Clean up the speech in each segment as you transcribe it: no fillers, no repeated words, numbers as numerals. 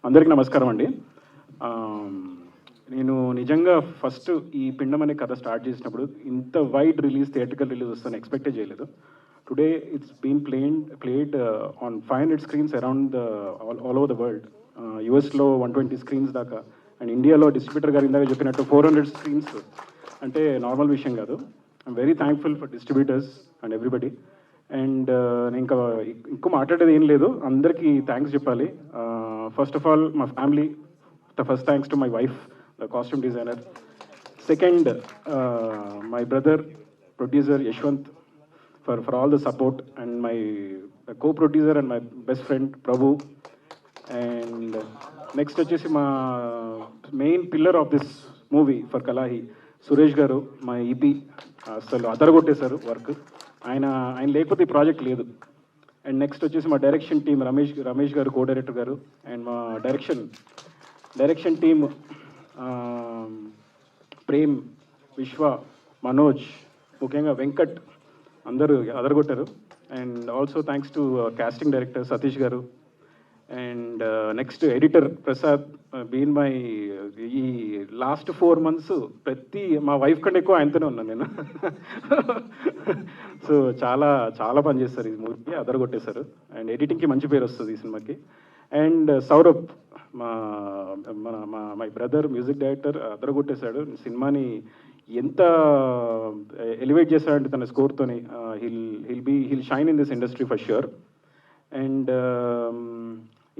అందరికీ నమస్కారం అండి. నేను నిజంగా ఫస్ట్ ఈ పిండం అనే కథ స్టార్ట్ చేసినప్పుడు ఇంత వైడ్ రిలీజ్, థియేట్రికల్ రిలీజ్ వస్తుందని ఎక్స్‌పెక్టే చేయలేదు. Today it's been played on 500 screens around all over the world. యూఎస్‌లో 120 స్క్రీన్స్ దాకా, అండ్ ఇండియాలో డిస్ట్రిబ్యూటర్ గారు ఇందాక చెప్పినట్టు 400 స్క్రీన్స్ అంటే నార్మల్ విషయం కాదు. I'm very thankful for distributors and everybody. And నేను ఇంకా ఎక్కువ మాట్లాడేది ఏం లేదు, అందరికీ థ్యాంక్స్ చెప్పాలి. ఫస్ట్ ఆఫ్ ఆల్ మా family, the first thanks to my wife, the costume designer. Second, my brother producer Yashwant for all the support, and my co-producer and my best friend Prabhu. And next వచ్చేసి మా main pillar of this movie for Kalahi Suresh garu, మా EP. అసలు అదరగొట్టేశారు work. ఆయన లేకపోతే ఈ project లేదు. And next వచ్చేసి మా direction team Ramesh garu, co director garu. And మా డైరెక్షన్ టీమ్ ప్రేమ్, విశ్వ, మనోజ్, ముఖ్యంగా వెంకట్, అందరూ అదరగొట్టారు. And also thanks to casting director Satish garu. And next editor Prasad, been my ఈ లాస్ట్ 4 months మా వైఫ్ కంటే ఎక్కువ ఆయనతోనే ఉన్నాను నేను. సో చాలా పని చేస్తారు ఈ మూవీకి, అదరగొట్టేశారు. అండ్ ఎడిటింగ్కి మంచి పేరు వస్తుంది ఈ సినిమాకి. And Saurabh, my brother, music director, అదరగొట్టేశాడు. సినిమాని ఎంత ఎలివేట్ చేశాడంటే తన స్కోర్తోని. He'll shine in this industry for sure. And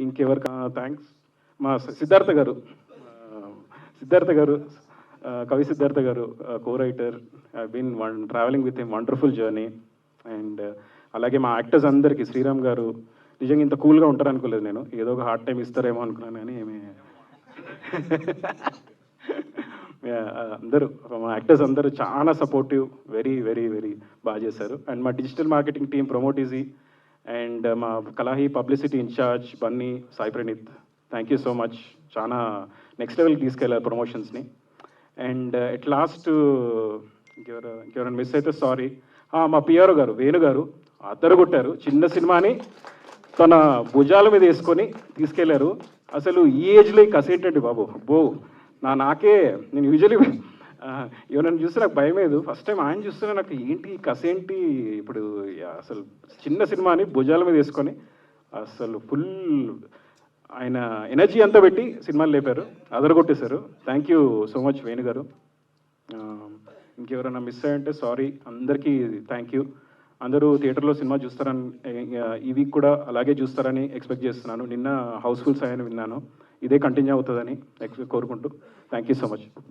ఇంకెవరికి థ్యాంక్స్, మా సిద్ధార్థ గారు, కవి Siddhartha garu, co writer. Been travelling with him, wonderful journey. And అలాగే మా యాక్టర్స్ అందరికీ, శ్రీరామ్ గారు, నిజంగా ఇంత కూల్గా ఉంటారు అనుకోలేదు నేను. ఏదో ఒక హార్డ్ టైం ఇస్తారేమో అనుకున్నాను, కానీ ఏమి అందరూ మా యాక్టర్స్ అందరూ చాలా సపోర్టివ్, వెరీ వెరీ వెరీ బాగా చేశారు. అండ్ మా డిజిటల్ మార్కెటింగ్ టీమ్ ప్రమోటీజీ, అండ్ మా Kalahi publicity incharge Bunny, Sai Praneeth, thank you so much. చాలా నెక్స్ట్ లెవెల్కి తీసుకెళ్ళారు ప్రమోషన్స్ని. అండ్ ఎట్ లాస్ట్ ఇంకెవరైనా మిస్ అయితే సారీ. మా పిఆర్ఓ గారు, వేణు గారు, అద్దరుగొట్టారు. చిన్న సినిమాని తన భుజాల మీద వేసుకొని తీసుకెళ్లారు. అసలు ఈ ఏజ్లో కసేంటండి బాబు, నేను యూజువలీ ఎవరైనా చూస్తే నాకు భయం లేదు. ఫస్ట్ టైం ఆయన చూస్తేనే నాకు ఏంటి కసేంటి, ఇప్పుడు అసలు చిన్న సినిమాని భుజాల మీద వేసుకొని అసలు ఫుల్ ఆయన ఎనర్జీ అంతా పెట్టి సినిమాలు లేపారు, అదరగొట్టేశారు. Thank you so much Venu garu. ఇంకెవరైనా మిస్ అయ్యంటే సారీ. అందరికీ థ్యాంక్ యూ. అందరూ థియేటర్లో సినిమా చూస్తారని, ఈ వీక్ కూడా అలాగే చూస్తారని ఎక్స్పెక్ట్ చేస్తున్నాను. నిన్న హౌస్ఫుల్స్ అయ్యని విన్నాను, ఇదే కంటిన్యూ అవుతుందని కోరుకుంటూ థ్యాంక్ యూ సో మచ్.